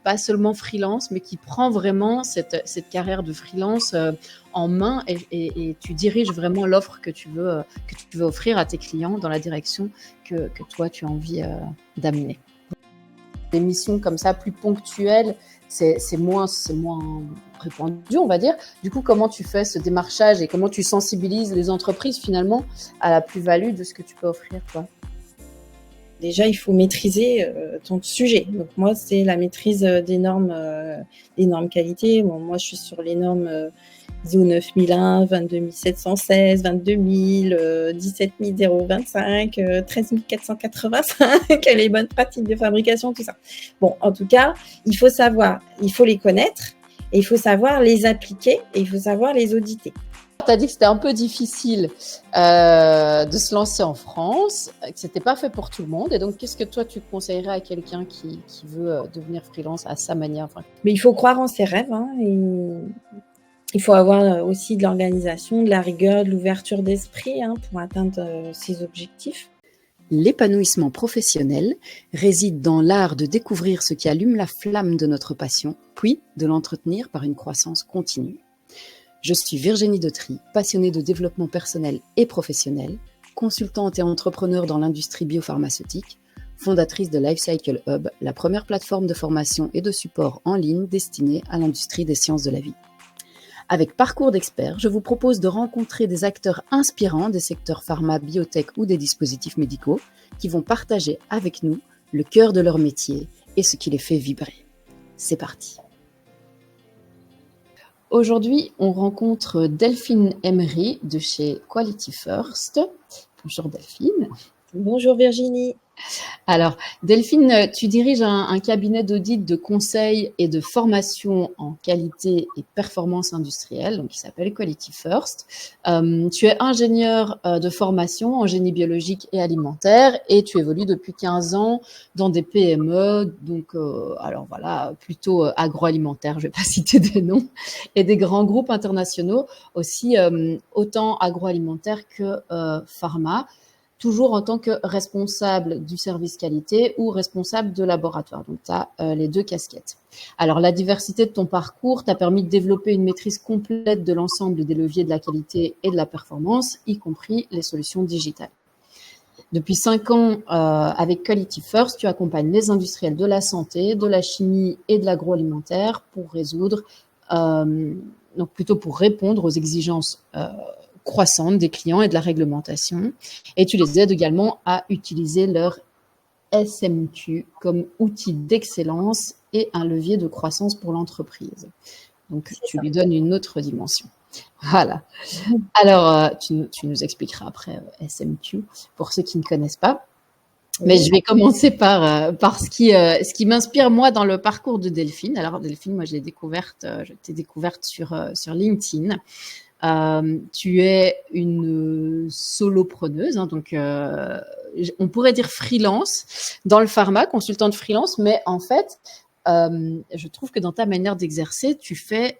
pas seulement freelance, mais qui prend vraiment cette carrière de freelance en main et tu diriges vraiment l'offre que tu veux offrir à tes clients dans la direction que toi, tu as envie d'amener. Des missions comme ça, plus ponctuelles, c'est moins répandu, on va dire. Du coup, comment tu fais ce démarchage et comment tu sensibilises les entreprises finalement à la plus-value de ce que tu peux offrir, toi? Déjà, il faut maîtriser ton sujet. Donc moi, c'est la maîtrise des normes qualité. Bon, moi, je suis sur les normes ISO 9001, 22716, 22000, 17025, 13485, les bonnes pratiques de fabrication, tout ça. Bon, en tout cas, il faut les connaître, et il faut savoir les appliquer, et il faut savoir les auditer. Tu as dit que c'était un peu difficile de se lancer en France, que ce n'était pas fait pour tout le monde. Et donc, qu'est-ce que toi, tu conseillerais à quelqu'un qui veut devenir freelance à sa manière? Mais il faut croire en ses rêves, hein, et il faut avoir aussi de l'organisation, de la rigueur, de l'ouverture d'esprit pour atteindre ses objectifs. L'épanouissement professionnel réside dans l'art de découvrir ce qui allume la flamme de notre passion, puis de l'entretenir par une croissance continue. Je suis Virginie Dautry, passionnée de développement personnel et professionnel, consultante et entrepreneur dans l'industrie biopharmaceutique, fondatrice de Lifecycle Hub, la première plateforme de formation et de support en ligne destinée à l'industrie des sciences de la vie. Avec Parcours d'experts, je vous propose de rencontrer des acteurs inspirants des secteurs pharma, biotech ou des dispositifs médicaux qui vont partager avec nous le cœur de leur métier et ce qui les fait vibrer. C'est parti. Aujourd'hui, on rencontre Delphine Emery de chez Quality First. Bonjour Delphine. Bonjour Virginie. Alors, Delphine, tu diriges un cabinet d'audit, de conseil et de formation en qualité et performance industrielle, donc qui s'appelle Quality First. Tu es ingénieur de formation en génie biologique et alimentaire et tu évolues depuis 15 ans dans des PME, donc alors voilà, plutôt agroalimentaire, je ne vais pas citer des noms, et des grands groupes internationaux aussi, autant agroalimentaire que pharma, toujours en tant que responsable du service qualité ou responsable de laboratoire. Donc, tu as les deux casquettes. Alors, la diversité de ton parcours t'a permis de développer une maîtrise complète de l'ensemble des leviers de la qualité et de la performance, y compris les solutions digitales. Depuis 5 ans, avec Quality First, tu accompagnes les industriels de la santé, de la chimie et de l'agroalimentaire pour résoudre, donc plutôt pour répondre aux exigences croissante des clients et de la réglementation. Et tu les aides également à utiliser leur SMQ comme outil d'excellence et un levier de croissance pour l'entreprise. Donc, tu lui donnes une autre dimension. Voilà. Alors, tu nous expliqueras après SMQ pour ceux qui ne connaissent pas. Mais je vais commencer par ce qui m'inspire moi dans le parcours de Delphine. Alors Delphine, moi je t'ai découverte sur LinkedIn. Tu es une solopreneuse, donc on pourrait dire freelance dans le pharma, consultante freelance, mais en fait, je trouve que dans ta manière d'exercer, tu fais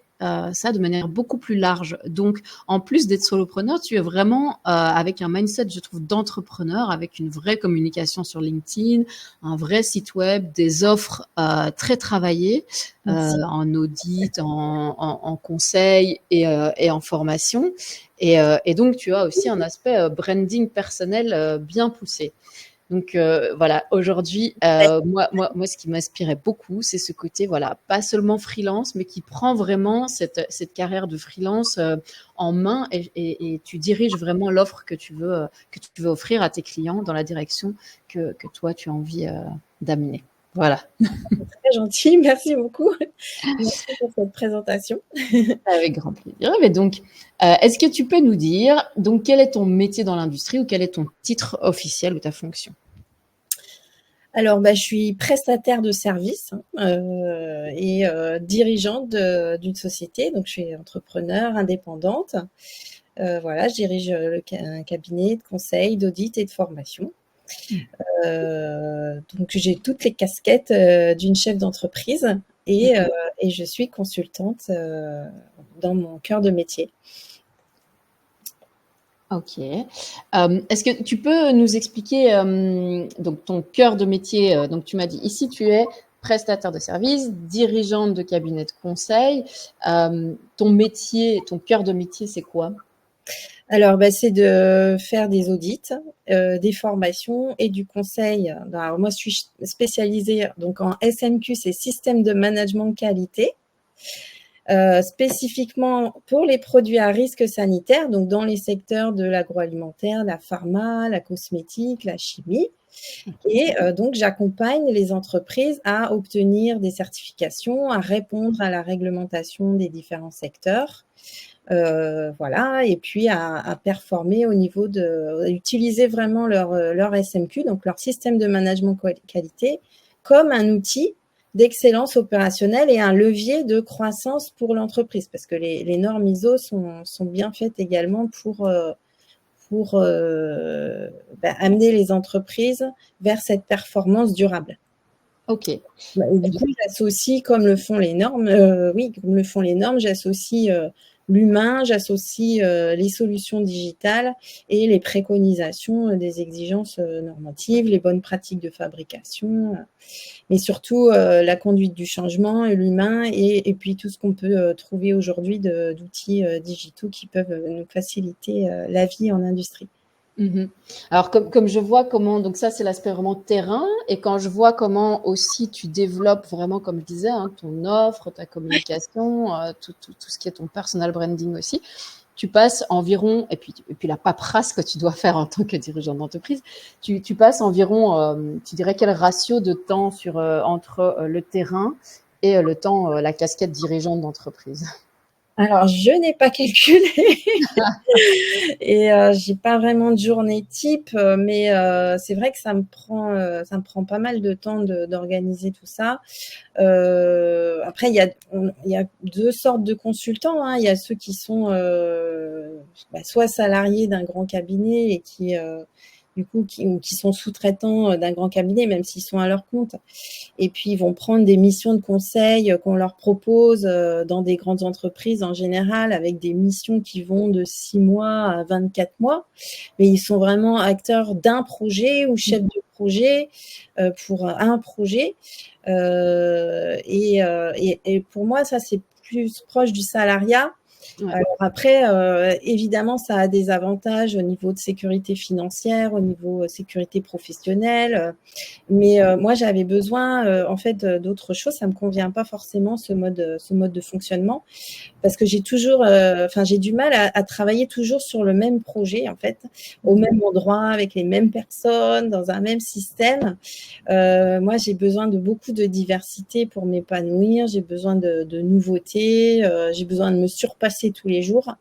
ça de manière beaucoup plus large. Donc, en plus d'être solopreneur, tu es vraiment avec un mindset, je trouve, d'entrepreneur, avec une vraie communication sur LinkedIn, un vrai site web, des offres très travaillées en audit, en conseil et en formation. Et donc, tu as aussi un aspect branding personnel bien poussé. Donc voilà, aujourd'hui, moi, ce qui m'inspirait beaucoup, c'est ce côté, voilà, pas seulement freelance, mais qui prend vraiment cette carrière de freelance en main et tu diriges vraiment l'offre que tu veux offrir à tes clients dans la direction que toi, tu as envie d'amener. Voilà. Très gentil, merci beaucoup. Merci pour cette présentation. Avec grand plaisir. Mais donc, est-ce que tu peux nous dire, donc, quel est ton métier dans l'industrie ou quel est ton titre officiel ou ta fonction? Alors, je suis prestataire de services et dirigeante d'une société. Donc, je suis entrepreneur, indépendante. Voilà, je dirige un cabinet de conseil, d'audit et de formation. Donc, j'ai toutes les casquettes d'une chef d'entreprise et je suis consultante dans mon cœur de métier. Ok. Est-ce que tu peux nous expliquer donc ton cœur de métier? Donc tu m'as dit ici tu es prestataire de services, dirigeante de cabinet de conseil. Ton métier, ton cœur de métier, c'est quoi? Alors, c'est de faire des audits, des formations et du conseil. Alors moi, je suis spécialisée donc en SMQ, c'est système de management qualité, spécifiquement pour les produits à risque sanitaire, donc dans les secteurs de l'agroalimentaire, la pharma, la cosmétique, la chimie. Et donc, j'accompagne les entreprises à obtenir des certifications, à répondre à la réglementation des différents secteurs. Voilà, et puis à performer au niveau à utiliser vraiment leur SMQ, donc leur système de management qualité, comme un outil d'excellence opérationnelle et un levier de croissance pour l'entreprise, parce que les normes ISO sont bien faites également pour amener les entreprises vers cette performance durable. Ok. Et du coup, j'associe, comme le font les normes, j'associe l'humain, j'associe les solutions digitales et les préconisations des exigences normatives, les bonnes pratiques de fabrication, mais surtout la conduite du changement, l'humain et puis tout ce qu'on peut trouver aujourd'hui d'outils digitaux qui peuvent nous faciliter la vie en industrie. Alors, comme je vois comment, donc ça, c'est l'aspect vraiment terrain. Et quand je vois comment aussi tu développes vraiment, comme je disais, ton offre, ta communication, tout ce qui est ton personal branding aussi, tu passes environ, et puis la paperasse que tu dois faire en tant que dirigeant d'entreprise, tu passes environ, tu dirais quel ratio de temps entre le terrain et le temps, la casquette dirigeante d'entreprise? Alors, je n'ai pas calculé et j'ai pas vraiment de journée type, mais c'est vrai que ça me prend pas mal de temps d'organiser tout ça. Après, il y a 2 sortes de consultants, hein. Il y a ceux qui sont soit salariés d'un grand cabinet et qui du coup qui sont sous-traitants d'un grand cabinet, même s'ils sont à leur compte. Et puis, ils vont prendre des missions de conseil qu'on leur propose dans des grandes entreprises en général, avec des missions qui vont de 6 mois à 24 mois. Mais ils sont vraiment acteurs d'un projet ou chefs de projet pour un projet. Et pour moi, ça, c'est plus proche du salariat. Ouais. Alors après, évidemment, ça a des avantages au niveau de sécurité financière, au niveau sécurité professionnelle. Mais moi, j'avais besoin, en fait, d'autre chose. Ça me convient pas forcément ce mode de fonctionnement, parce que j'ai du mal à travailler toujours sur le même projet, en fait, au même endroit, avec les mêmes personnes, dans un même système. Moi, j'ai besoin de beaucoup de diversité pour m'épanouir. J'ai besoin de nouveautés. J'ai besoin de me surpasser tous les jours.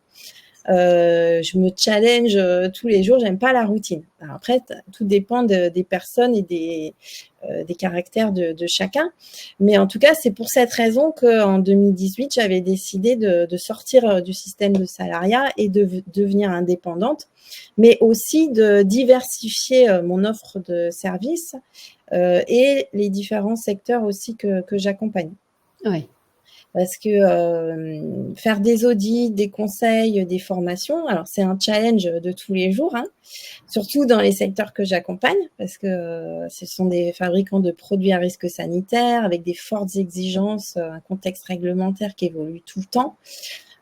Je me challenge tous les jours. J'aime pas la routine. Alors après, tout dépend des personnes et des caractères de chacun. Mais en tout cas, c'est pour cette raison qu'en 2018, j'avais décidé de sortir du système de salariat et de devenir indépendante, mais aussi de diversifier mon offre de services et les différents secteurs aussi que j'accompagne. Ouais. Parce que faire des audits, des conseils, des formations, alors c'est un challenge de tous les jours, hein, surtout dans les secteurs que j'accompagne, parce que ce sont des fabricants de produits à risque sanitaire avec des fortes exigences, un contexte réglementaire qui évolue tout le temps.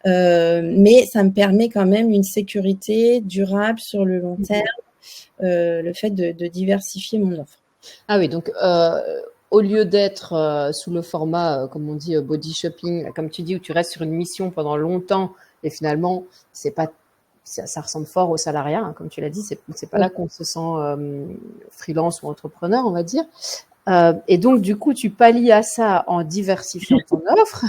Mais ça me permet quand même une sécurité durable sur le long terme, le fait de diversifier mon offre. Ah oui, donc au lieu d'être sous le format, comme on dit, body shopping, comme tu dis, où tu restes sur une mission pendant longtemps et finalement, c'est pas, ça ressemble fort au salariat, hein, comme tu l'as dit, c'est pas là qu'on se sent freelance ou entrepreneur, on va dire. Et donc, du coup, tu pallies à ça en diversifiant ton offre.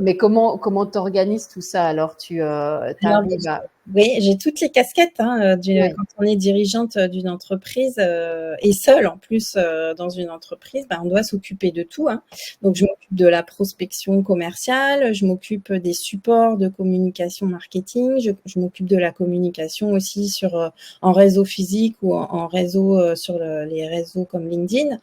mais comment t'organises tout ça? Alors, t'arrives à... Oui, j'ai toutes les casquettes, hein, Ouais. quand on est dirigeante d'une entreprise et seule en plus dans une entreprise, on doit s'occuper de tout, hein. Donc, je m'occupe de la prospection commerciale, je m'occupe des supports de communication marketing, je m'occupe de la communication aussi en réseau physique ou en réseau sur les réseaux comme LinkedIn.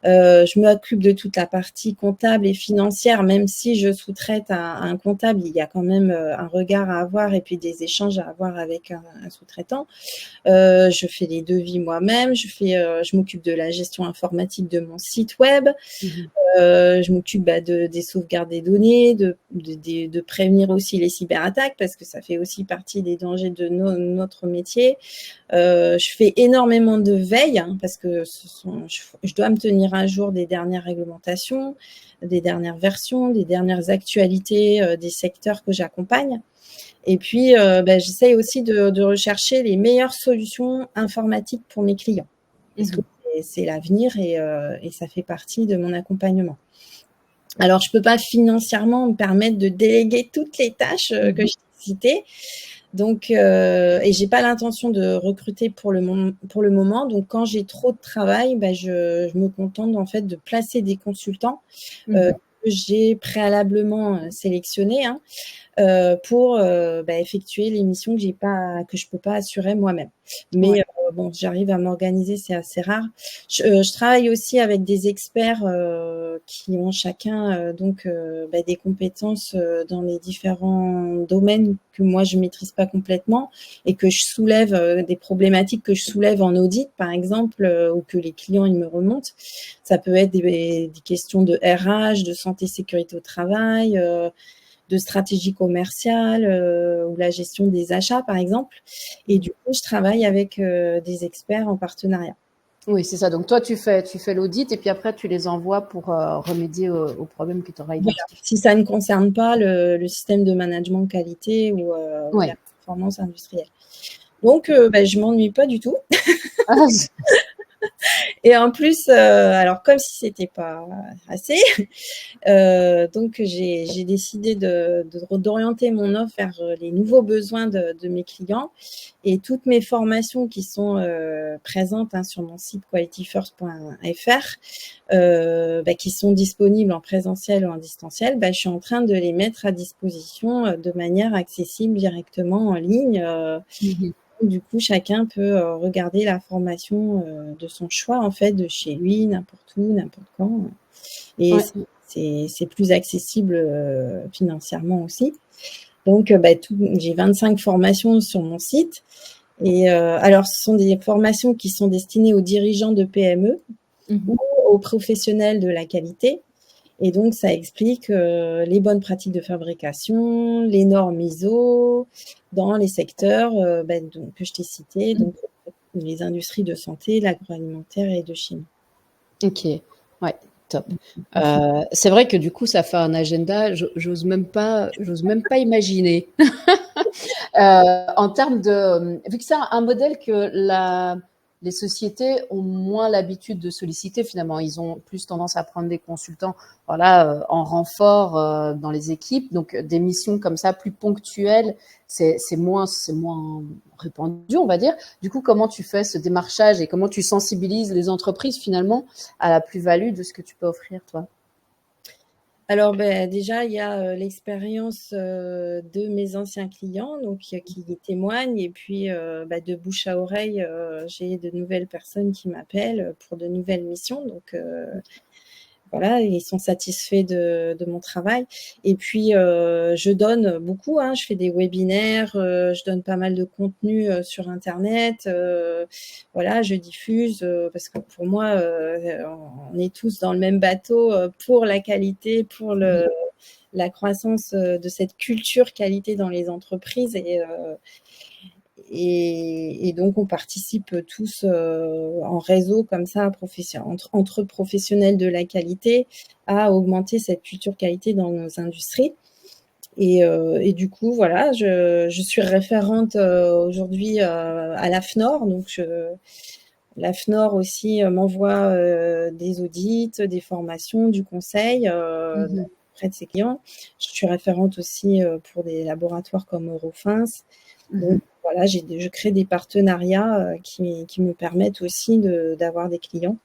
Je m'occupe de toute la partie comptable et financière, même si je sous-traite à un comptable, il y a quand même un regard à avoir et puis des échanges échanges à avoir avec un sous-traitant. Je fais les devis moi-même, je m'occupe de la gestion informatique de mon site web. Je m'occupe des sauvegardes des données, de prévenir aussi les cyberattaques parce que ça fait aussi partie des dangers de notre métier. Je fais énormément de veille parce que je dois me tenir à jour des dernières réglementations, des dernières versions, des dernières actualités des secteurs que j'accompagne. Et puis, j'essaye aussi de rechercher les meilleures solutions informatiques pour mes clients. Parce que c'est l'avenir et ça fait partie de mon accompagnement. Alors, je ne peux pas financièrement me permettre de déléguer toutes les tâches que j'ai citées. Donc, et j'ai pas l'intention de recruter pour le moment. Donc, quand j'ai trop de travail, je me contente en fait de placer des consultants que j'ai préalablement sélectionnés pour effectuer les missions que je peux pas assurer moi-même. Mais bon, j'arrive à m'organiser, c'est assez rare. Je travaille aussi avec des experts qui ont chacun des compétences dans les différents domaines que moi je maîtrise pas complètement et que je soulève des problématiques que je soulève en audit, par exemple, ou que les clients ils me remontent. Ça peut être des questions de RH, de santé sécurité au travail. De stratégie commerciale ou la gestion des achats, par exemple. Et du coup, je travaille avec des experts en partenariat. Oui, c'est ça. Donc, toi, tu fais l'audit et puis après, tu les envoies pour remédier aux problèmes que tu auras identifiés. Voilà. Si ça ne concerne pas le système de management qualité ou la performance industrielle. Donc, je m'ennuie pas du tout. Et en plus, alors comme si c'était pas assez, donc j'ai décidé d'orienter mon offre vers les nouveaux besoins de mes clients et toutes mes formations qui sont présentes sur mon site qualityfirst.fr, qui sont disponibles en présentiel ou en distanciel, je suis en train de les mettre à disposition de manière accessible directement en ligne. Du coup, chacun peut regarder la formation de son choix, en fait, de chez lui, n'importe où, n'importe quand. Et c'est plus accessible financièrement aussi. Donc, j'ai 25 formations sur mon site. Et alors, ce sont des formations qui sont destinées aux dirigeants de PME ou aux professionnels de la qualité. Et donc, ça explique les bonnes pratiques de fabrication, les normes ISO dans les secteurs que je t'ai cités, donc les industries de santé, l'agroalimentaire et de chimie. Ok, ouais, top. C'est vrai que du coup, ça fait un agenda, j'ose même pas imaginer. En termes de, vu que c'est un modèle que les sociétés ont moins l'habitude de solliciter, finalement, ils ont plus tendance à prendre des consultants, en renfort dans les équipes. Donc, des missions comme ça, plus ponctuelles, c'est moins répandu, on va dire. Du coup, comment tu fais ce démarchage et comment tu sensibilises les entreprises finalement à la plus-value de ce que tu peux offrir, toi? Alors, déjà, il y a l'expérience de mes anciens clients donc, qui témoignent. Et puis, de bouche à oreille, j'ai de nouvelles personnes qui m'appellent pour de nouvelles missions. Donc, voilà, ils sont satisfaits de mon travail. Et puis, je donne beaucoup. Je fais des webinaires, je donne pas mal de contenu sur Internet. Voilà, je diffuse parce que pour moi, on est tous dans le même bateau pour la qualité, pour la croissance de cette culture qualité dans les entreprises. Et donc, on participe tous en réseau comme ça, entre professionnels de la qualité, à augmenter cette future qualité dans nos industries. Et du coup, voilà, je suis référente aujourd'hui à l'AFNOR. Donc, l'AFNOR aussi m'envoie des audits, des formations, du conseil auprès de ses clients. Je suis référente aussi pour des laboratoires comme Eurofins. Donc, voilà, je crée des partenariats qui me permettent aussi d'avoir des clients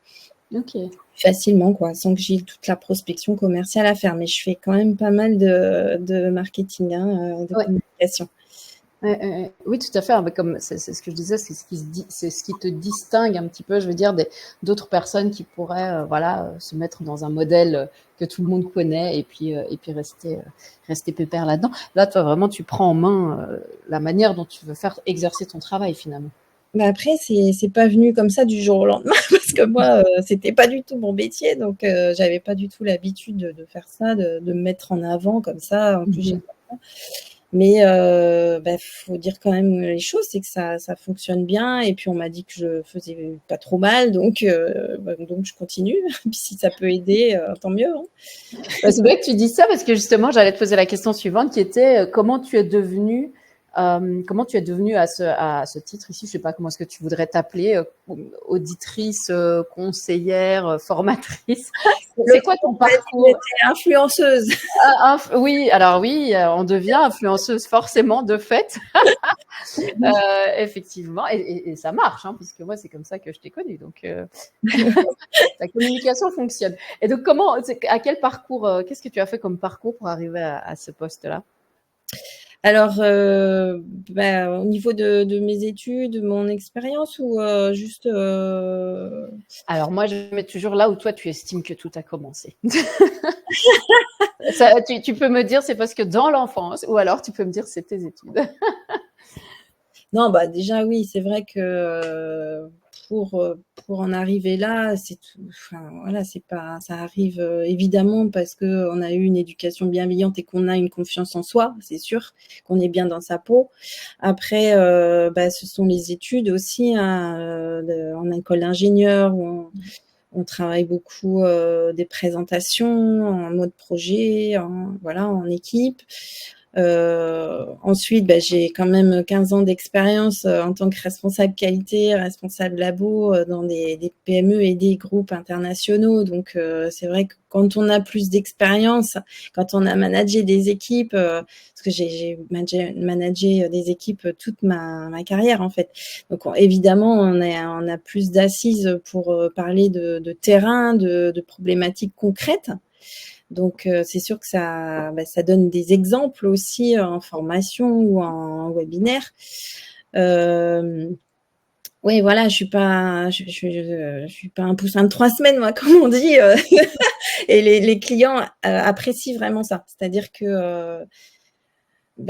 facilement, sans que j'ai toute la prospection commerciale à faire. Mais je fais quand même pas mal de marketing, de communication. Oui, tout à fait. Mais comme c'est ce que je disais, c'est ce qui te distingue un petit peu, je veux dire, d'autres personnes qui pourraient, voilà, se mettre dans un modèle que tout le monde connaît et puis rester pépère là-dedans. Là, toi, vraiment, tu prends en main la manière dont tu veux faire exercer ton travail finalement. Mais après, c'est pas venu comme ça du jour au lendemain parce que moi, c'était pas du tout mon métier, donc j'avais pas du tout l'habitude de faire ça, de me mettre en avant comme ça. En plus, Mhm. j'aime pas ça. Mais faut dire quand même les choses, c'est que ça fonctionne bien. Et puis on m'a dit que je faisais pas trop mal, donc je continue. Puis si ça peut aider, tant mieux. Hein. Bah, c'est vrai que tu dis ça parce que justement, j'allais te poser la question suivante qui était comment tu es devenue à ce titre ici, je sais pas comment est-ce que tu voudrais t'appeler, auditrice, conseillère, formatrice. Le C'est quoi ton parcours? j'étais influenceuse. Oui, alors oui, on devient influenceuse forcément de fait, effectivement, et ça marche, hein, puisque moi c'est comme ça que je t'ai connue, donc la communication fonctionne. Et donc à quel parcours, qu'est-ce que tu as fait comme parcours pour arriver à ce poste-là? Alors, au niveau de mes études, mon expérience ou juste Alors moi, je mets toujours là où toi tu estimes que tout a commencé. Ça, tu peux me dire c'est parce que dans l'enfance, ou alors tu peux me dire c'est tes études. Non, bah, déjà oui, c'est vrai que pour en arriver là, c'est tout enfin voilà, c'est pas ça arrive, évidemment parce qu'on a eu une éducation bienveillante et qu'on a une confiance en soi, c'est sûr, qu'on est bien dans sa peau. Après, ce sont les études aussi, hein, en école d'ingénieur où on travaille beaucoup, des présentations en mode projet, en équipe. Ensuite, j'ai quand même 15 ans d'expérience en tant que responsable qualité, responsable labo dans des PME et des groupes internationaux. Donc, c'est vrai que quand on a plus d'expérience, quand on a managé des équipes, parce que j'ai managé des équipes toute ma carrière en fait. Donc, évidemment, on a plus d'assises pour parler de terrain, de problématiques concrètes. Donc, c'est sûr que ça donne des exemples aussi en formation ou en webinaire. Oui, voilà, je suis pas un poussin de 3 semaines, moi, comme on dit. Et les clients apprécient vraiment ça. C'est-à-dire que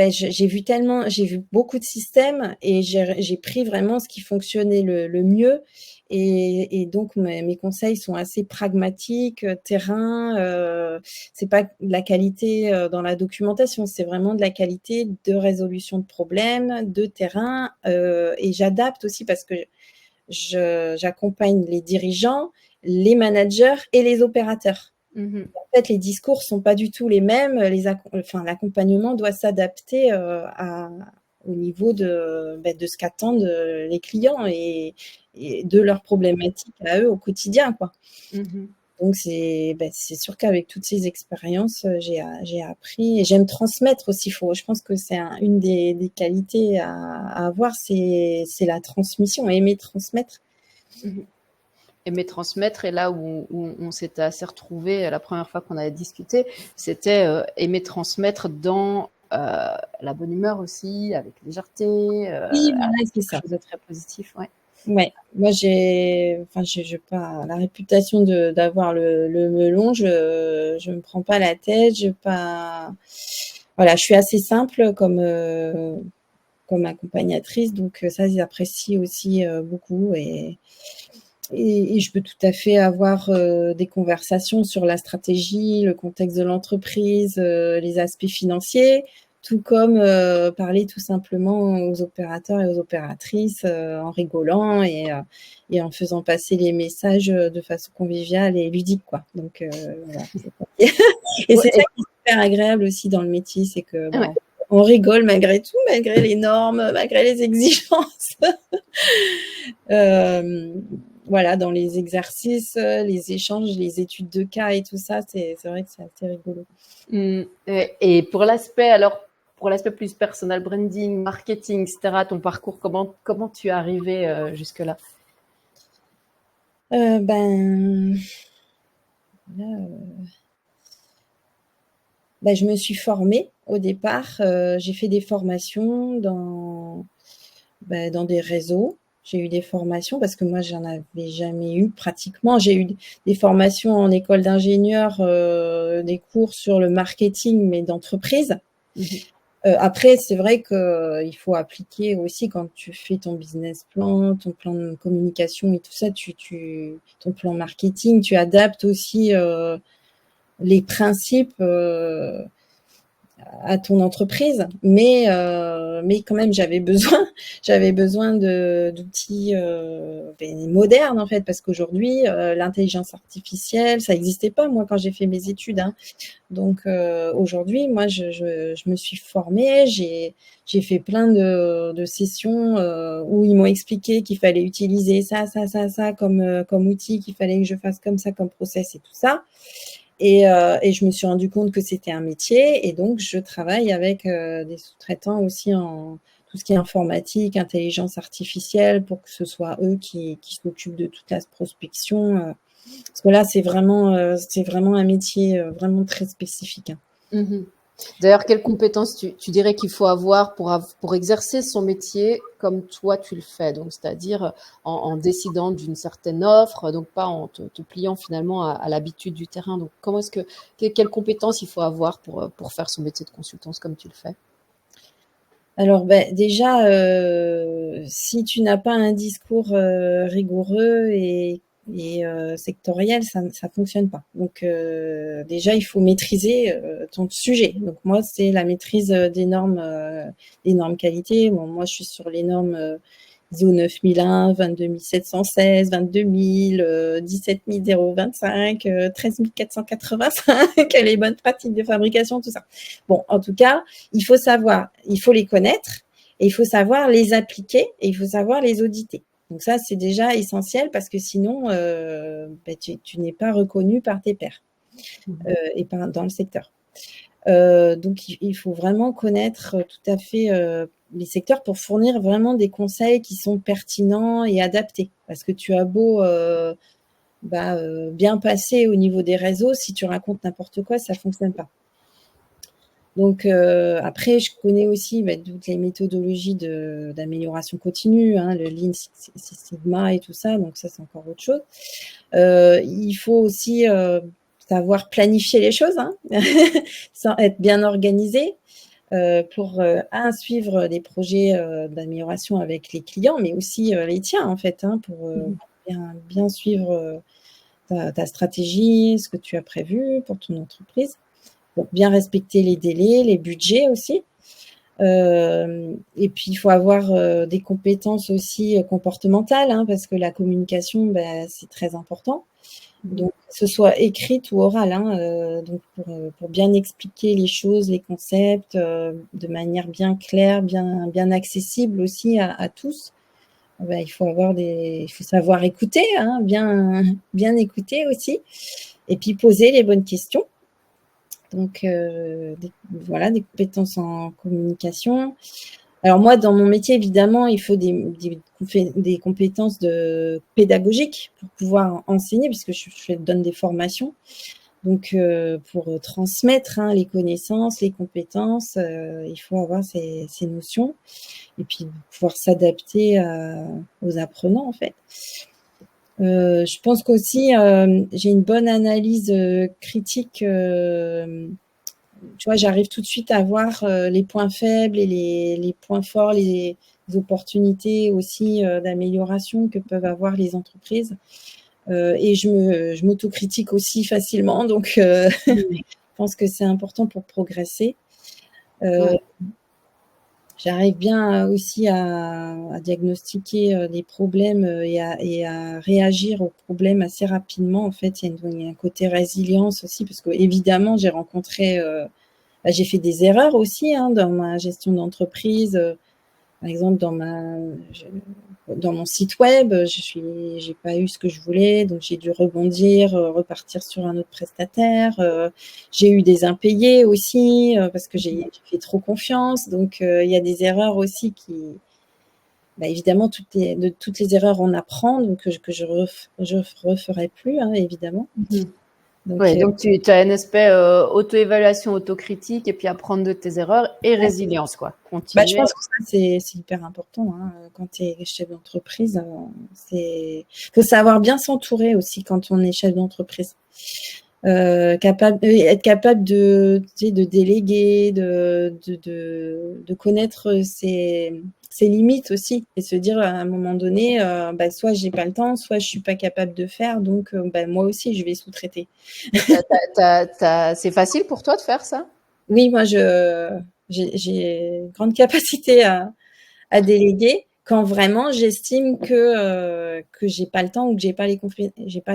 j'ai vu beaucoup de systèmes et j'ai pris vraiment ce qui fonctionnait le mieux. Et donc, mes conseils sont assez pragmatiques, terrain. C'est pas de la qualité dans la documentation, c'est vraiment de la qualité de résolution de problèmes, de terrain. Et j'adapte aussi parce que j'accompagne les dirigeants, les managers et les opérateurs. Mmh. En fait, les discours sont pas du tout les mêmes. L'accompagnement doit s'adapter au niveau de ce qu'attendent les clients et de leurs problématiques à eux au quotidien, quoi. Mmh. Donc c'est sûr qu'avec toutes ces expériences, j'ai appris et j'aime transmettre aussi. Je pense que c'est une des qualités à avoir, c'est la transmission, aimer transmettre. Mmh. Aimer transmettre, et là où on s'était assez retrouvés la première fois qu'on avait discuté, c'était aimer transmettre dans la bonne humeur aussi, avec légèreté, Oui, voilà, avec c'est quelque ça. chose de très positif. Ouais. Ouais, moi j'ai pas la réputation d'avoir le melon. Je me prends pas la tête. Voilà, je suis assez simple comme accompagnatrice, donc ça ils apprécient aussi beaucoup et je peux tout à fait avoir des conversations sur la stratégie, le contexte de l'entreprise, les aspects financiers, tout comme parler tout simplement aux opérateurs et aux opératrices en rigolant et en faisant passer les messages de façon conviviale et ludique, quoi. Donc voilà. Et Ouais, c'est ça qui est super agréable aussi dans le métier, c'est que ouais. on rigole malgré tout, malgré les normes, malgré les exigences. Euh, voilà, dans les exercices, les échanges, les études de cas et tout ça, c'est vrai que c'est assez rigolo. Et pour l'aspect plus personal branding, marketing, etc., ton parcours, comment tu es arrivé jusque-là? Ben, là, Bah, je me suis formée au départ, j'ai fait des formations dans des réseaux. J'ai eu des formations parce que moi, j'en avais jamais eu pratiquement. J'ai eu des formations en école d'ingénieur, des cours sur le marketing, mais d'entreprise. Mmh. Après, c'est vrai qu'il faut appliquer aussi quand tu fais ton business plan, ton plan de communication et tout ça, ton plan marketing, tu adaptes aussi les principes à ton entreprise, mais quand même j'avais besoin d'outils modernes en fait, parce qu'aujourd'hui l'intelligence artificielle ça n'existait pas moi quand j'ai fait mes études, hein. Donc aujourd'hui moi je me suis formée, j'ai fait plein de sessions où ils m'ont expliqué qu'il fallait utiliser ça comme outil, qu'il fallait que je fasse comme ça comme process et tout ça. Et je me suis rendu compte que c'était un métier et donc je travaille avec des sous-traitants aussi en tout ce qui est informatique, intelligence artificielle pour que ce soit eux qui s'occupent de toute la prospection. Parce que là, c'est vraiment un métier vraiment très spécifique, hein. Mmh. D'ailleurs, quelles compétences tu dirais qu'il faut avoir pour exercer son métier comme toi tu le fais? Donc, c'est-à-dire en décidant d'une certaine offre, donc pas en te pliant finalement à l'habitude du terrain. Donc, comment est-ce quelles compétences il faut avoir pour faire son métier de consultance comme tu le fais? Alors, ben, déjà, si tu n'as pas un discours rigoureux et sectoriel, ça fonctionne pas. Donc, déjà, il faut maîtriser ton sujet. Donc, moi, c'est la maîtrise des normes qualité. Bon, moi, je suis sur les normes ISO 9001, 22716, 22000, 17025, 13485, les bonnes pratiques de fabrication, tout ça. Bon, en tout cas, il faut les connaître et il faut savoir les appliquer et il faut savoir les auditer. Donc ça, c'est déjà essentiel parce que sinon, tu n'es pas reconnu par tes pairs Mmh. et dans le secteur. Donc il faut vraiment connaître tout à fait les secteurs pour fournir vraiment des conseils qui sont pertinents et adaptés. Parce que tu as beau bien passer au niveau des réseaux, si tu racontes n'importe quoi, ça fonctionne pas. Donc après, je connais aussi toutes les méthodologies d'amélioration continue, hein, le Lean Six Sigma et tout ça, donc ça, c'est encore autre chose. Il faut aussi savoir planifier les choses, hein, sans être bien organisé pour suivre les projets d'amélioration avec les clients, mais aussi les tiens, en fait, hein, pour bien suivre ta stratégie, ce que tu as prévu pour ton entreprise. Pour bien respecter les délais, les budgets aussi. Et puis, il faut avoir des compétences aussi comportementales, hein, parce que la communication, c'est très important. Mmh. Donc, que ce soit écrite ou orale, hein, donc pour bien expliquer les choses, les concepts, de manière bien claire, bien accessible aussi à tous. Il faut savoir écouter, hein, bien écouter aussi, et puis poser les bonnes questions. Donc, des compétences en communication. Alors moi, dans mon métier, évidemment, il faut des compétences pédagogiques pour pouvoir enseigner, puisque je donne des formations. Donc, pour transmettre les connaissances, les compétences, il faut avoir ces notions et puis pouvoir s'adapter aux apprenants, en fait. Je pense qu'aussi, j'ai une bonne analyse critique. Tu vois, j'arrive tout de suite à voir les points faibles et les points forts, les opportunités aussi d'amélioration que peuvent avoir les entreprises. Et je m'autocritique aussi facilement, donc Mmh. je pense que c'est important pour progresser. Ouais. J'arrive bien aussi à diagnostiquer les problèmes et à réagir aux problèmes assez rapidement. En fait, il y a un côté résilience aussi, parce que évidemment, j'ai fait des erreurs aussi, hein, dans ma gestion d'entreprise. Par exemple, dans mon site web, j'ai pas eu ce que je voulais, donc j'ai dû rebondir, repartir sur un autre prestataire. J'ai eu des impayés aussi parce que j'ai fait trop confiance. Donc, il y a des erreurs aussi évidemment, de toutes les erreurs on apprend, donc que je referai plus, hein, évidemment. Mmh. Donc, Oui, donc tu as un aspect auto-évaluation, autocritique, et puis apprendre de tes erreurs et résilience, quoi. je Continuer. pense que ça, c'est hyper important, hein, quand tu es chef d'entreprise. Il faut savoir bien s'entourer aussi quand on est chef d'entreprise. Être capable de, tu sais, de déléguer, de connaître ses limites aussi, et se dire à un moment donné, soit j'ai pas le temps, soit je suis pas capable de faire, donc moi aussi je vais sous-traiter. C'est facile pour toi de faire ça? Oui, moi j'ai une grande capacité à déléguer quand vraiment j'estime que j'ai pas le temps ou que j'ai pas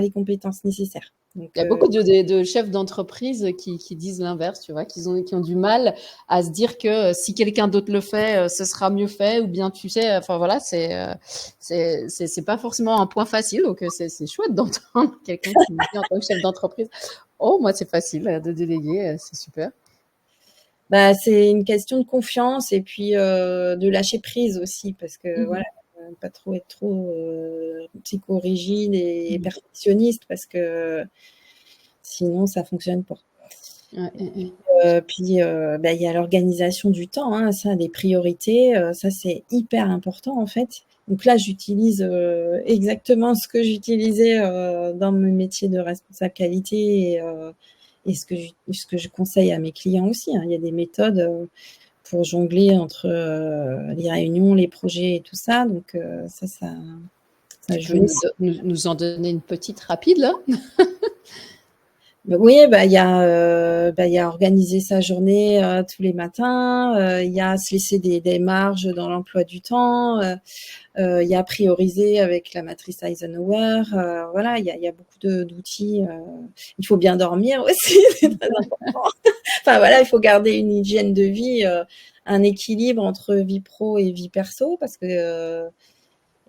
les compétences nécessaires. Donc, Il y a beaucoup de chefs d'entreprise qui disent l'inverse, tu vois, qui ont du mal à se dire que si quelqu'un d'autre le fait, ce sera mieux fait, ou bien tu sais, enfin voilà, c'est pas forcément un point facile, donc c'est chouette d'entendre quelqu'un qui me dit en tant que chef d'entreprise, oh moi c'est facile de déléguer, c'est super. c'est une question de confiance et puis de lâcher prise aussi, parce que Mhm. voilà, pas trop être trop psychorigide et Mhm. perfectionniste, parce que sinon ça fonctionne pas. Ouais, Puis il y a l'organisation du temps, hein, ça, des priorités, ça c'est hyper important en fait. Donc là, j'utilise exactement ce que j'utilisais dans mon métier de responsable qualité, et ce que je conseille à mes clients aussi, hein. Il y a des méthodes pour jongler entre les réunions, les projets et tout ça. Donc ça Tu peux joue aussi. nous en donner une petite rapide là? Oui, il y a organiser sa journée tous les matins, il y a se laisser des marges dans l'emploi du temps, il y a prioriser avec la matrice Eisenhower. Voilà, il y a beaucoup d'outils. Il faut bien dormir aussi, c'est très important. Enfin voilà, il faut garder une hygiène de vie, un équilibre entre vie pro et vie perso, parce que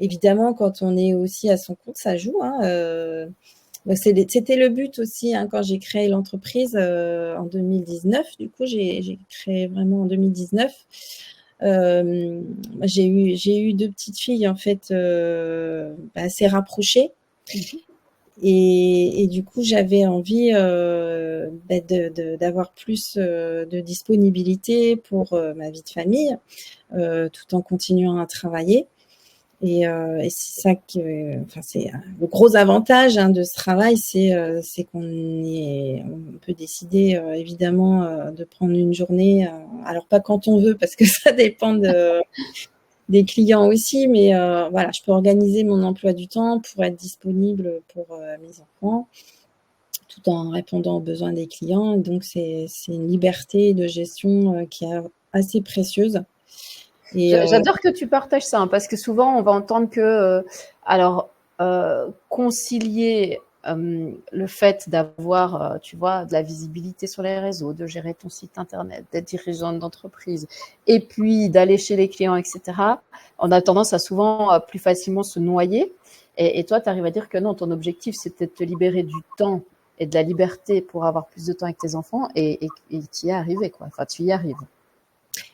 évidemment, quand on est aussi à son compte, ça joue, hein. C'était le but aussi, hein, quand j'ai créé l'entreprise en 2019. Du coup, j'ai créé vraiment en 2019. J'ai eu deux petites filles en fait assez rapprochées, Mhm. et du coup j'avais envie d'avoir plus de disponibilité pour ma vie de famille, tout en continuant à travailler. Et c'est ça enfin, c'est le gros avantage, hein, de ce travail, c'est on peut décider évidemment de prendre une journée, alors pas quand on veut, parce que ça dépend des clients aussi, mais voilà, je peux organiser mon emploi du temps pour être disponible pour mes enfants, tout en répondant aux besoins des clients. Et donc c'est une liberté de gestion qui est assez précieuse. Et J'adore que tu partages ça, hein, parce que souvent on va entendre que, alors, concilier le fait d'avoir, tu vois, de la visibilité sur les réseaux, de gérer ton site internet, d'être dirigeante d'entreprise, et puis d'aller chez les clients, etc. On a tendance à souvent plus facilement se noyer. Et toi, tu arrives à dire que non, ton objectif, c'était de te libérer du temps et de la liberté pour avoir plus de temps avec tes enfants, et tu y es arrivé, quoi. Enfin, tu y arrives.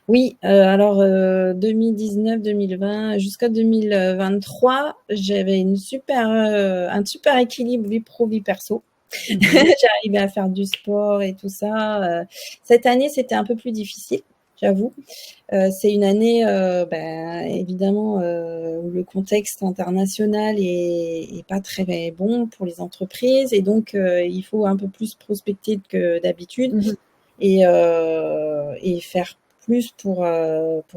Oui, alors 2019-2020 jusqu'à 2023, j'avais un super équilibre vie pro, vie perso. Mhm. J'arrivais à faire du sport et tout ça. Cette année, c'était un peu plus difficile, j'avoue. C'est une année, évidemment, où le contexte international est pas très bon pour les entreprises, et donc il faut un peu plus prospecter que d'habitude, Mhm. et faire plus pour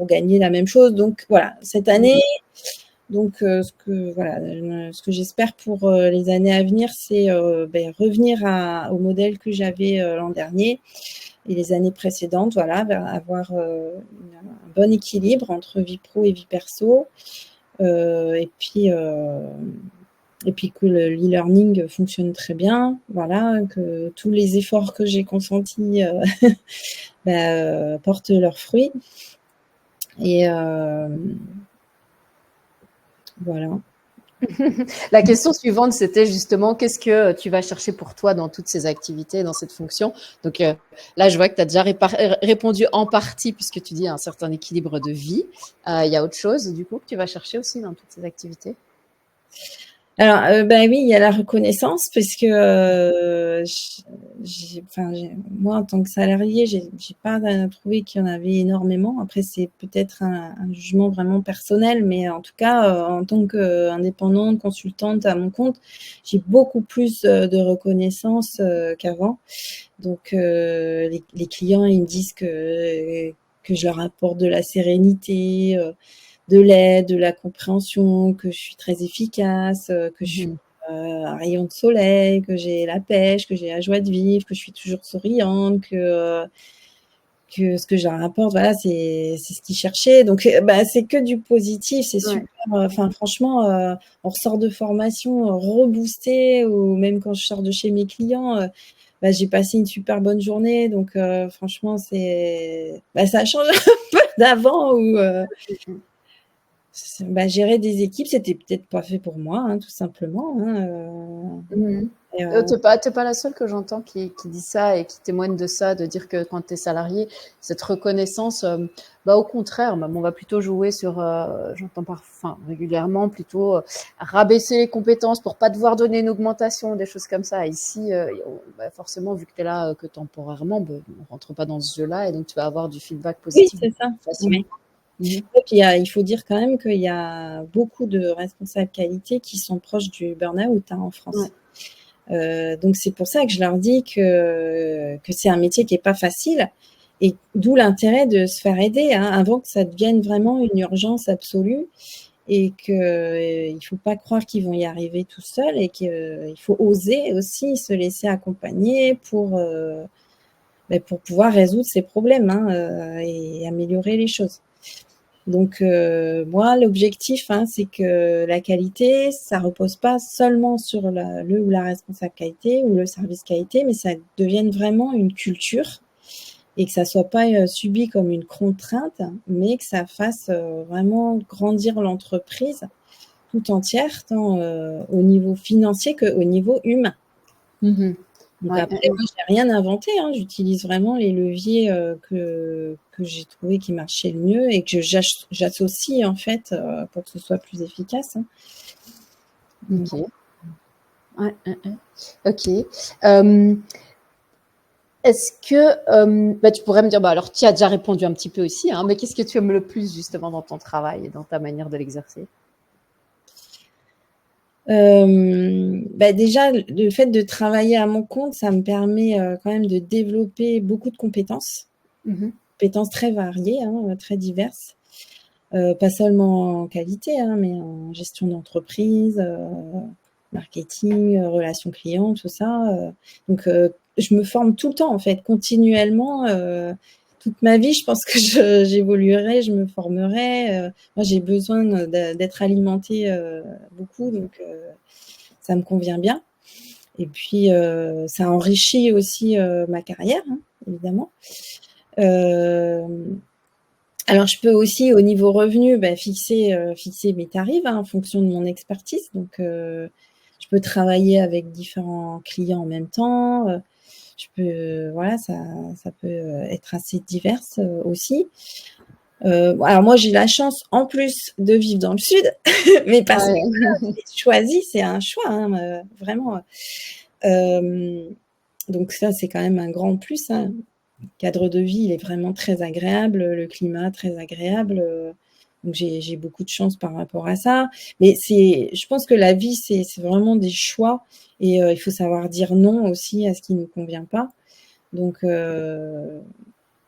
gagner la même chose. Donc voilà, cette année, donc ce que j'espère pour les années à venir, c'est revenir au modèle que j'avais l'an dernier et les années précédentes, voilà, avoir un bon équilibre entre vie pro et vie perso, et puis que l'e-learning fonctionne très bien, voilà, que tous les efforts que j'ai consentis portent leurs fruits. Et voilà. La question suivante, c'était justement qu'est-ce que tu vas chercher pour toi dans toutes ces activités, dans cette fonction. Donc là, je vois que tu as déjà répondu en partie, puisque tu dis un certain équilibre de vie. Il y a autre chose, du coup, que tu vas chercher aussi dans toutes ces activités? Alors, bah oui, il y a la reconnaissance puisque moi, en tant que salarié, j'ai pas trouvé qu'il y en avait énormément. Après, c'est peut-être un jugement vraiment personnel, mais en tout cas, en tant qu'indépendante, consultante à mon compte, j'ai beaucoup plus de reconnaissance qu'avant. Donc, les clients, ils me disent que je leur apporte de la sérénité, de l'aide, de la compréhension, que je suis très efficace, que je suis un rayon de soleil, que j'ai la pêche, que j'ai la joie de vivre, que je suis toujours souriante, que ce que je leur apporte, voilà, c'est ce qu'ils cherchaient. Donc, bah, c'est que du positif, c'est Ouais. super. Enfin, franchement, on ressort de formation reboosté, ou même quand je sors de chez mes clients, bah, j'ai passé une super bonne journée. Donc, franchement, ça change un peu d'avant où bah, gérer des équipes, c'était peut-être pas fait pour moi, hein, tout simplement. Hein, Mmh. et, Tu pas la seule que j'entends qui dit ça et qui témoigne de ça, de dire que quand tu es salarié, cette reconnaissance, bah, au contraire, même on va plutôt jouer sur, j'entends régulièrement plutôt rabaisser les compétences pour pas devoir donner une augmentation, des choses comme ça. Ici, bah, forcément, vu que tu es là que temporairement, bah, on rentre pas dans ce jeu-là et donc tu vas avoir du feedback oui, positif c'est ça. facilement. Ouais. Et puis, il faut dire quand même qu'il y a beaucoup de responsables qualité qui sont proches du burn-out, hein, en Ouais. France. Donc c'est pour ça que je leur dis que c'est un métier qui est pas facile, et d'où l'intérêt de se faire aider, hein, avant que ça devienne vraiment une urgence absolue, et il faut pas croire qu'ils vont y arriver tout seuls, et qu'il faut oser aussi se laisser accompagner pour pouvoir résoudre ces problèmes, hein, et améliorer les choses. Donc, moi, l'objectif, hein, c'est que la qualité, ça repose pas seulement sur le ou la responsable qualité ou le service qualité, mais ça devienne vraiment une culture, et que ça soit pas subi comme une contrainte, mais que ça fasse vraiment grandir l'entreprise tout entière, tant au niveau financier qu'au niveau humain. Mmh. Donc Ouais, après, moi, j'ai rien inventé, hein. J'utilise vraiment les leviers que j'ai trouvé qui marchaient le mieux, et que j'associe en fait pour que ce soit plus efficace, hein. Donc, OK. Ouais, OK. Hem, est-ce que, bah, tu pourrais me dire, bah, alors tu as déjà répondu un petit peu aussi, hein, mais qu'est-ce que tu aimes le plus justement dans ton travail et dans ta manière de l'exercer? bah, déjà, le fait de travailler à mon compte, ça me permet quand même de développer beaucoup de Mmh. compétences très variées, hein, très diverses. Pas seulement en qualité, hein, mais en gestion d'entreprise, marketing, relations clients, tout ça. Donc, je me forme tout le temps, en fait, continuellement. Toute ma vie, je pense que j'évoluerai, je me formerai. Moi, j'ai besoin d'être alimentée beaucoup, donc ça me convient bien. Et puis, ça enrichit aussi ma carrière, hein, évidemment. Euh, alors, je peux aussi, au niveau revenu, bah, fixer mes tarifs, hein, en fonction de mon expertise. Donc, je peux travailler avec différents clients en même temps. Voilà, ça peut être assez divers aussi. Alors moi, j'ai la chance, en plus, de vivre dans le sud, mais parce que Ouais. j'ai choisi, c'est un choix, hein, vraiment. Donc ça, c'est quand même un grand plus, hein. Le cadre de vie, il est vraiment très agréable, le climat très agréable, donc j'ai beaucoup de chance par rapport à ça. Mais je pense que la vie, c'est vraiment des choix, et il faut savoir dire non aussi à ce qui ne nous convient pas. Donc,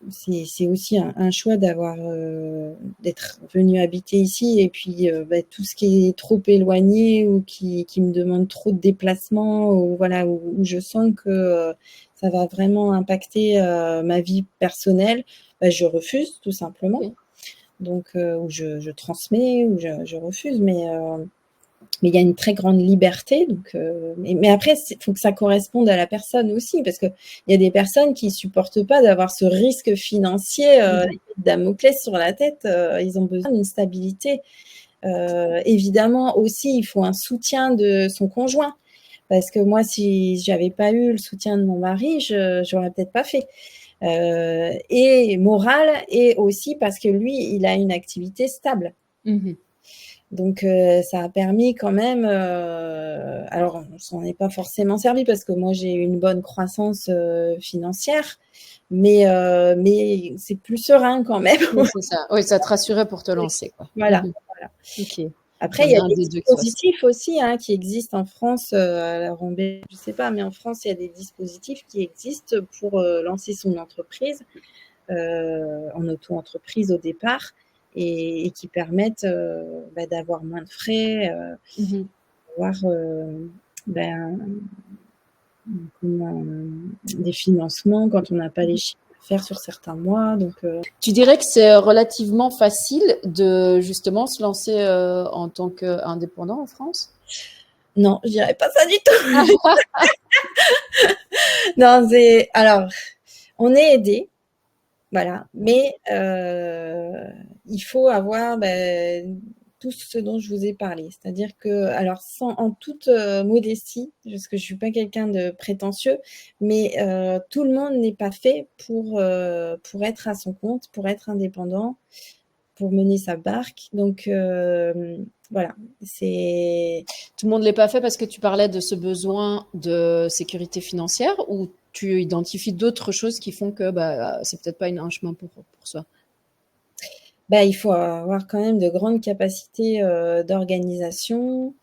c'est aussi un choix d'être venu habiter ici, et puis bah, tout ce qui est trop éloigné, ou qui me demande trop de déplacements, ou voilà, où je sens que ça va vraiment impacter ma vie personnelle, bah, je refuse tout simplement. OK. Donc, ou je transmets, ou je refuse, mais il y a une très grande liberté. Donc, mais après, il faut que ça corresponde à la personne aussi, parce qu'il y a des personnes qui ne supportent pas d'avoir ce risque financier, Mmh. Damoclès sur la tête. Ils ont besoin d'une stabilité. Évidemment aussi, il faut un soutien de son conjoint, parce que moi, si j'avais pas eu le soutien de mon mari, je n'aurais peut-être pas fait. Et moral, et aussi parce que lui, il a une activité stable. Mmh. Donc, ça a permis quand même, alors on s'en est pas forcément servi parce que moi j'ai eu une bonne croissance financière, mais c'est plus serein quand même. Oui, c'est ça. Oui, ça te rassurait pour te lancer, quoi. Voilà, voilà. Ok. Après, J'en il y ai a un des des deux qui se passe. dispositifs aussi qui existent en France. Alors je sais pas, mais en France, il y a des dispositifs qui existent pour lancer son entreprise en auto-entreprise au départ et qui permettent d'avoir moins de frais, d'avoir ben, des financements quand on n'a pas les chiffres à faire sur certains mois. Donc, Tu dirais que c'est relativement facile de justement se lancer en tant qu'indépendant en France? non, je dirais pas ça du tout. Non, alors, on est aidé. Voilà, mais il faut avoir tout ce dont je vous ai parlé. C'est-à-dire que, alors en toute modestie, parce que je suis pas quelqu'un de prétentieux, mais tout le monde n'est pas fait pour être à son compte, pour être indépendant, pour mener sa barque. Donc voilà, c'est Tout le monde ne l'est pas fait parce que tu parlais de ce besoin de sécurité financière ou tu identifies d'autres choses qui font que c'est peut-être pas un chemin pour soi? il faut avoir quand même de grandes capacités d'organisation,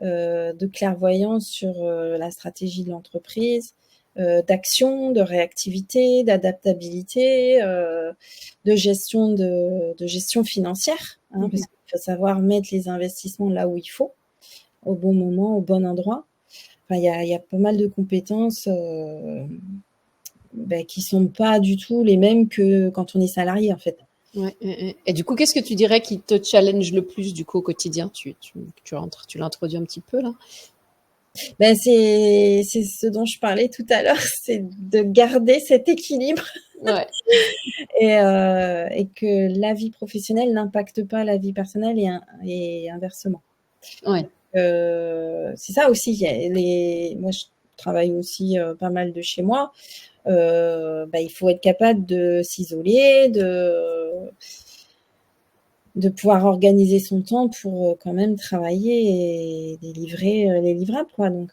de clairvoyance sur la stratégie de l'entreprise, d'action, de réactivité, d'adaptabilité, de gestion financière, parce qu'il faut savoir mettre les investissements là où il faut, au bon moment, au bon endroit. Enfin, il y a pas mal de compétences qui sont pas du tout les mêmes que quand on est salarié, en fait. Ouais, et du coup, qu'est-ce que tu dirais qui te challenge le plus du coup au quotidien? Tu l'as introduit un petit peu là. C'est ce dont je parlais tout à l'heure, c'est de garder cet équilibre Ouais. et que la vie professionnelle n'impacte pas la vie personnelle et inversement. Ouais. C'est ça aussi. Moi, je travaille aussi pas mal de chez moi. Il faut être capable de s'isoler, de pouvoir organiser son temps pour quand même travailler et délivrer les livrables, quoi. Donc,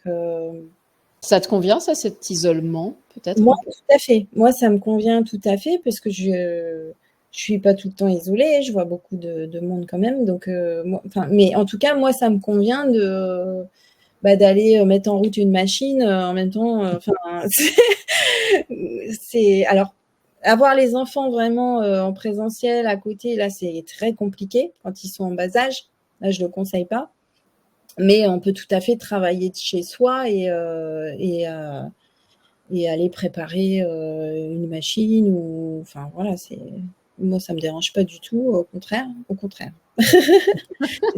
Ça te convient ça, cet isolement peut-être moi, un peu? tout à fait. Moi, ça me convient tout à fait parce que je suis pas tout le temps isolée. Je vois beaucoup de monde quand même. Donc, mais en tout cas, moi, ça me convient d'aller mettre en route une machine en même temps. Alors avoir les enfants vraiment en présentiel à côté, là, c'est très compliqué quand ils sont en bas âge. Là, je le conseille pas. Mais on peut tout à fait travailler de chez soi et aller préparer une machine ou enfin voilà, moi ça me dérange pas du tout, au contraire, au contraire. C'est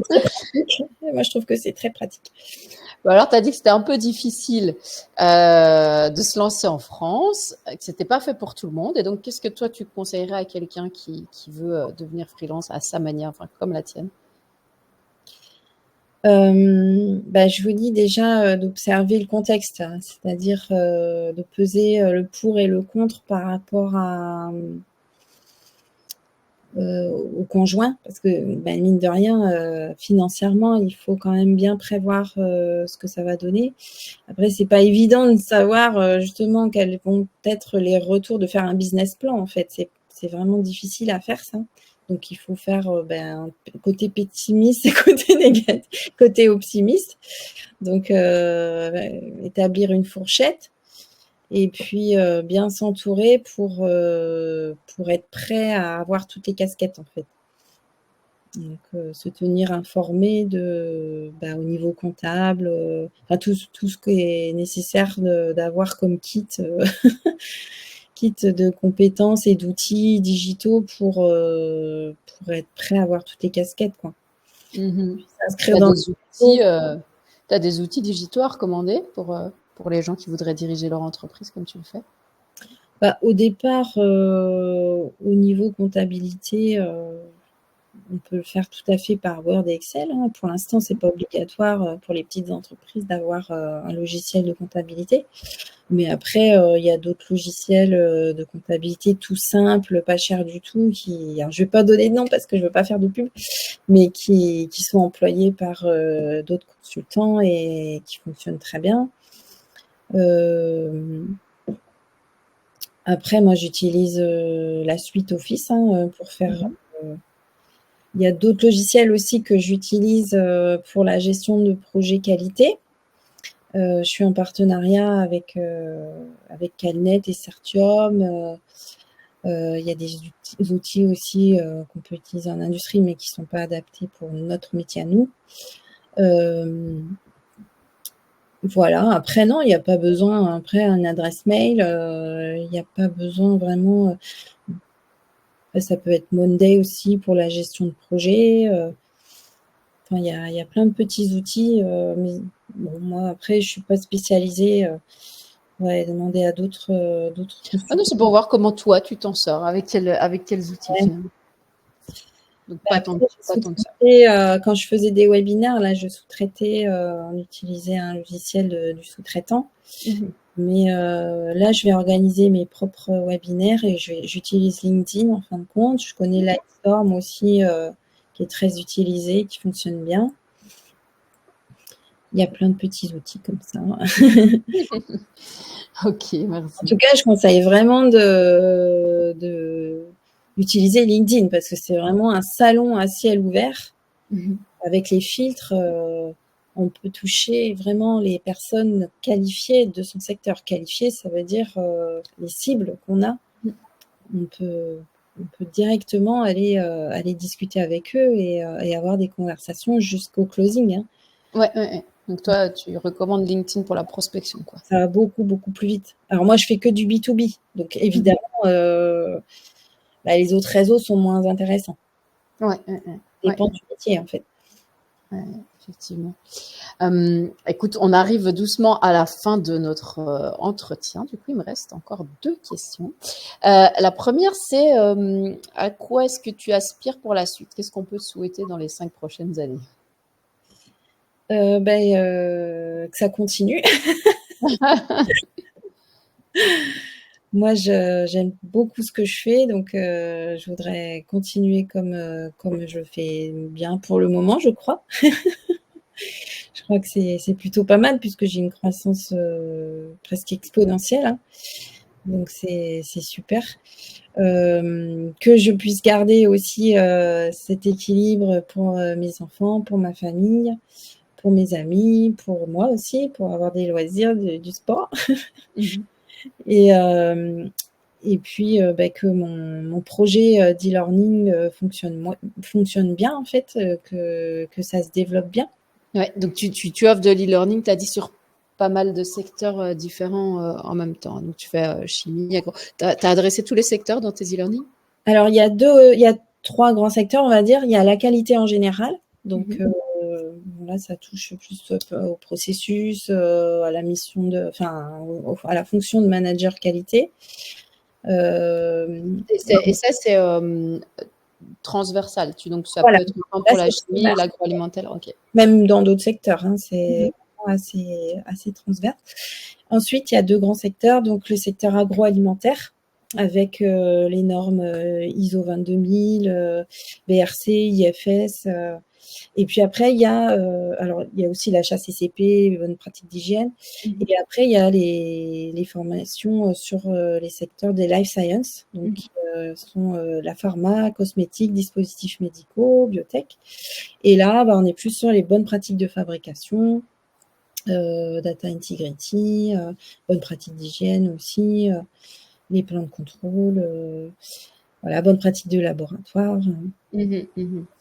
très pratique. Moi je trouve que c'est très pratique. Alors, tu as dit que c'était un peu difficile de se lancer en France, que c'était pas fait pour tout le monde. Et donc, qu'est-ce que toi, tu conseillerais à quelqu'un qui veut devenir freelance à sa manière, enfin, comme la tienne? Je vous dis déjà d'observer le contexte, hein, c'est-à-dire de peser le pour et le contre par rapport au conjoint, parce que mine de rien, financièrement, il faut quand même bien prévoir ce que ça va donner. Après, c'est pas évident de savoir justement quels vont être les retours de faire un business plan. En fait, c'est vraiment difficile à faire ça. Donc, il faut faire côté pessimiste et côté négatif, côté optimiste. Donc, établir une fourchette et puis bien s'entourer pour être prêt à avoir toutes les casquettes en fait. Donc se tenir informé au niveau comptable, tout ce qui est nécessaire d'avoir comme kit, kit de compétences et d'outils digitaux pour être prêt à avoir toutes les casquettes, quoi. Tu S'inscrire as dans des outils, t'as des outils digitaux à recommander pour les gens qui voudraient diriger leur entreprise comme tu le fais? au départ, au niveau comptabilité, on peut le faire tout à fait par Word et Excel, hein. Pour l'instant, c'est pas obligatoire pour les petites entreprises d'avoir un logiciel de comptabilité. Mais après, il y a d'autres logiciels de comptabilité tout simples, pas chers du tout, alors je vais pas donner de nom parce que je veux pas faire de pub, mais qui sont employés par d'autres consultants et qui fonctionnent très bien. Après, moi, j'utilise la suite Office pour faire. Il y a d'autres logiciels aussi que j'utilise pour la gestion de projets qualité. Je suis en partenariat avec Calnet et Certium. Il y a des outils aussi qu'on peut utiliser en industrie, mais qui ne sont pas adaptés pour notre métier à nous. Voilà. Après, non, il n'y a pas besoin. Après, une adresse mail, il n'y a pas besoin vraiment. Ça peut être Monday aussi pour la gestion de projet. Enfin, il y a plein de petits outils. Mais bon, moi, après, je ne suis pas spécialisée. Demander à d'autres Ah non, c'est pour voir comment toi, tu t'en sors, avec quels outils finalement. Donc, pas tant de ça. Quand je faisais des webinaires, là, je sous-traitais, on utilisait un logiciel du sous-traitant. Mais là, je vais organiser mes propres webinaires et j'utilise LinkedIn en fin de compte. Je connais Lightstorm aussi, qui est très utilisé, qui fonctionne bien. Il y a plein de petits outils comme ça. Ok, merci. En tout cas, je conseille vraiment d'utiliser LinkedIn parce que c'est vraiment un salon à ciel ouvert. Avec les filtres, on peut toucher vraiment les personnes qualifiées de son secteur. Qualifiées, ça veut dire les cibles qu'on a. On peut directement aller discuter avec eux et avoir des conversations jusqu'au closing. Hein. Ouais. Donc toi, tu recommandes LinkedIn pour la prospection, quoi. Ça va beaucoup, beaucoup plus vite. Alors moi, je fais que du B2B. Donc évidemment, les autres réseaux sont moins intéressants. Ouais. Dépend du métier, en fait. Ouais, effectivement. Écoute, on arrive doucement à la fin de notre entretien. Du coup, il me reste encore 2 questions. La première, c'est à quoi est-ce que tu aspires pour la suite? Qu'est-ce qu'on peut souhaiter dans les 5 prochaines années? Que ça continue. Moi, j'aime beaucoup ce que je fais, donc je voudrais continuer comme je fais bien pour le moment, je crois. Je crois que c'est plutôt pas mal puisque j'ai une croissance presque exponentielle. Hein. Donc, c'est super. Que je puisse garder aussi cet équilibre pour mes enfants, pour ma famille, pour mes amis, pour moi aussi, pour avoir des loisirs, du sport. Et puis, que mon projet d'e-learning fonctionne bien, en fait, que ça se développe bien. Ouais, donc tu offres de l'e-learning, tu as dit, sur pas mal de secteurs différents en même temps. Donc, tu fais chimie, agro. Tu as adressé tous les secteurs dans tes e-learning? Alors, il y a 3 grands secteurs, on va dire. Il y a la qualité en général. Donc, là, ça touche plus au processus, à la mission à la fonction de manager qualité. Et ça, c'est transversal. Donc, ça peut être pour la chimie, l'agroalimentaire. Ok. Même dans d'autres secteurs, hein, c'est assez transverse. Ensuite, il y a 2 grands secteurs. Donc, le secteur agroalimentaire, avec les normes ISO 22000, BRC, IFS. Et puis après, il y a aussi la HACCP, les bonnes pratiques d'hygiène. Et après, il y a les formations sur les secteurs des life science, donc qui sont la pharma, cosmétiques, dispositifs médicaux, biotech. Et là, on est plus sur les bonnes pratiques de fabrication, data integrity, bonnes pratiques d'hygiène aussi, les plans de contrôle, bonnes pratiques de laboratoire,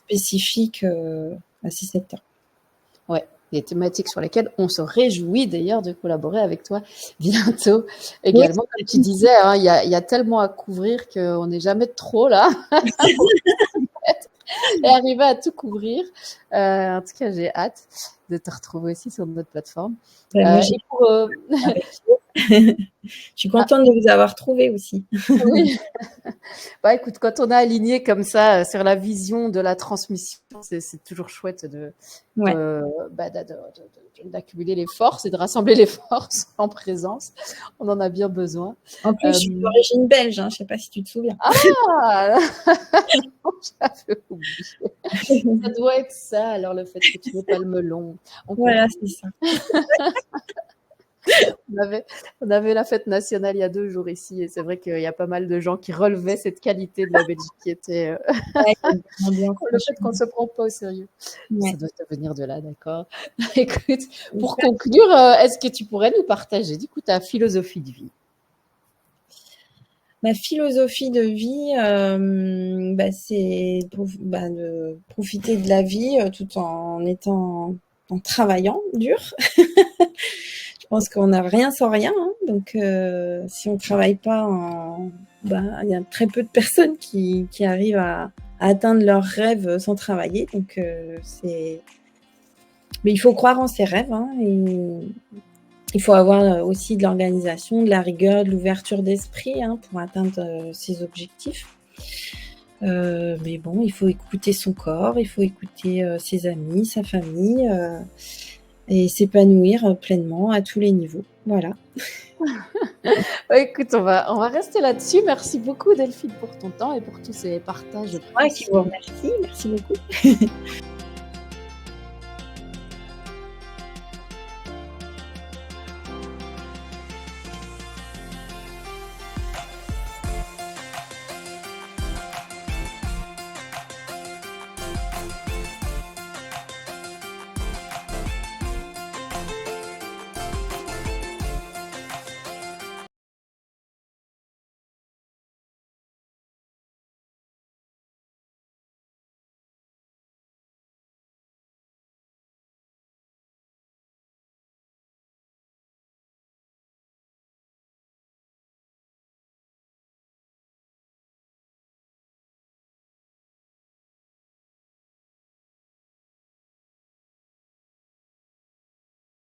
spécifiques à ces secteurs. Ouais, des thématiques sur lesquelles on se réjouit d'ailleurs de collaborer avec toi bientôt également. Comme tu disais, hein, il y a tellement à couvrir qu'on n'est jamais trop là. Et arriver à tout couvrir. En tout cas, j'ai hâte de te retrouver aussi sur notre plateforme. Je suis Ah, contente de vous avoir trouvé aussi. oui. Bah, écoute, quand on est aligné comme ça, sur la vision de la transmission, c'est toujours chouette Ouais. d'accumuler les forces et de rassembler les forces en présence. On en a bien besoin. En plus, je suis Euh, d'origine belge, hein, je sais pas si tu te souviens. ah j'avais oublié. Ça doit être ça, alors le fait que tu n'aies pas le melon. On Voilà, comprend. c'est ça. On avait la fête nationale il y a 2 jours ici et c'est vrai qu'il y a pas mal de gens qui relevaient cette qualité de la Belgique qui était, Ouais, il y a une bonne ambiance, le fait qu'on franchement. ne se prend pas au sérieux. Ça Ouais. doit te venir de là, d'accord. Écoute, Et pour ça, conclure, est-ce que tu pourrais nous partager du coup ta philosophie de vie? ma philosophie de vie, bah, c'est de profiter de la vie, tout en travaillant dur. Je pense qu'on n'a rien sans rien, hein, donc si on travaille pas, il y a très peu de personnes qui arrivent à atteindre leurs rêves sans travailler. Donc mais il faut croire en ses rêves, hein, et il faut avoir aussi de l'organisation, de la rigueur, de l'ouverture d'esprit, hein, pour atteindre ses objectifs. Mais bon, il faut écouter son corps, il faut écouter ses amis, sa famille, et s'épanouir pleinement à tous les niveaux. Voilà. Écoute, on va rester là-dessus. Merci beaucoup Delphine pour ton temps et pour tous ces partages Moi qui précieux. vous remercie. Merci beaucoup.